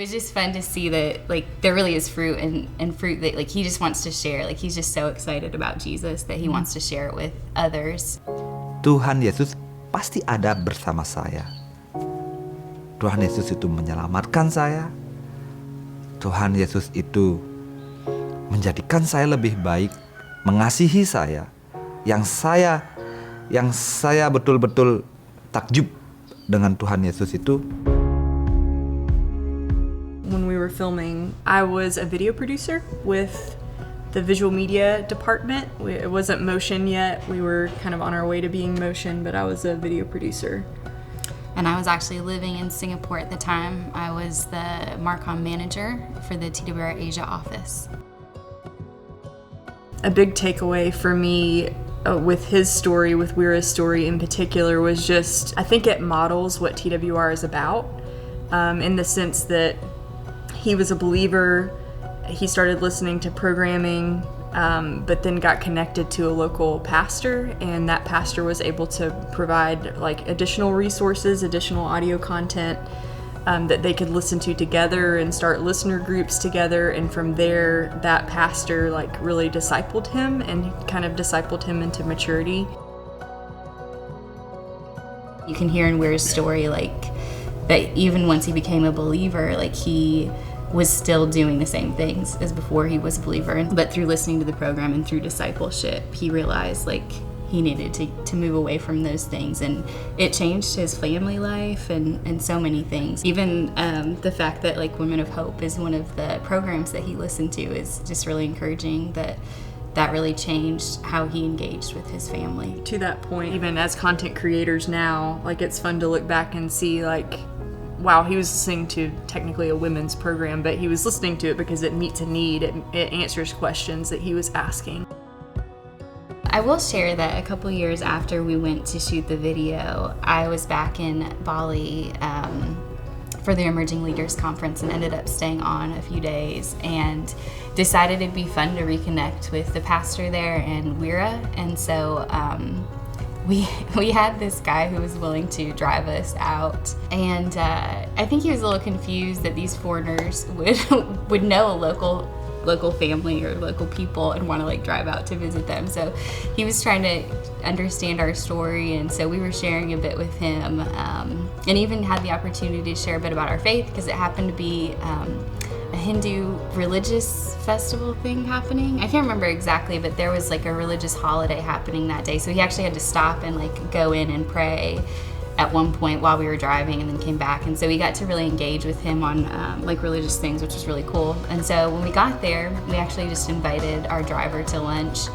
was just fun to see that like there really is fruit and fruit that like he just wants to share. Like he's just so excited about Jesus that he wants to share it with others. Tuhan Yesus pasti ada bersama saya. Tuhan Yesus itu menyelamatkan saya. Tuhan Yesus itu menjadikan saya lebih baik, mengasihi saya. Yang saya betul-betul takjub dengan Tuhan Yesus itu. When we were filming, I was a video producer with the visual media department. It wasn't motion yet. We were kind of on our way to being motion, but I was a video producer. And I was actually living in Singapore at the time. I was the Marcom manager for the TWR Asia office. A big takeaway for me with his story, with Wira's story in particular, was just, I think it models what TWR is about, in the sense that he was a believer. He started listening to programming, but then got connected to a local pastor, and that pastor was able to provide like additional resources, additional audio content that they could listen to together and start listener groups together. And from there, that pastor like really discipled him and kind of discipled him into maturity. You can hear in Wira's story like that even once he became a believer, like he was still doing the same things as before he was a believer. But through listening to the program and through discipleship, he realized like he needed to move away from those things, and it changed his family life and so many things. Even the fact that like Women of Hope is one of the programs that he listened to is just really encouraging, that really changed how he engaged with his family. To that point, even as content creators now, like it's fun to look back and see like, wow, he was listening to technically a women's program, but he was listening to it because it meets a need, it answers questions that he was asking. I will share that a couple years after we went to shoot the video, I was back in Bali for the Emerging Leaders Conference and ended up staying on a few days and decided it'd be fun to reconnect with the pastor there and Wira. And so we had this guy who was willing to drive us out, and I think he was a little confused that these foreigners would know a local family or local people and want to like drive out to visit them. So he was trying to understand our story, and so we were sharing a bit with him, and even had the opportunity to share a bit about our faith because it happened to be a Hindu religious festival thing happening. I can't remember exactly, but there was like a religious holiday happening that day, so he actually had to stop and like go in and pray at one point while we were driving, and then came back. And so we got to really engage with him on like religious things, which was really cool. And so when we got there, we actually just invited our driver to lunch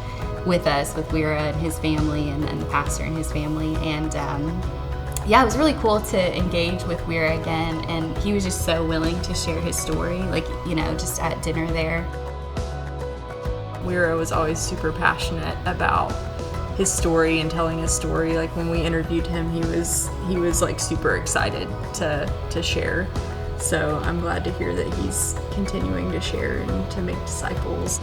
with us, with Wira and his family, and the pastor and his family. And yeah, it was really cool to engage with Wira again, and he was just so willing to share his story, like, you know, just at dinner there. Wira was always super passionate about his story and telling his story. Like when we interviewed him, he was like super excited to share. So I'm glad to hear that he's continuing to share and to make disciples.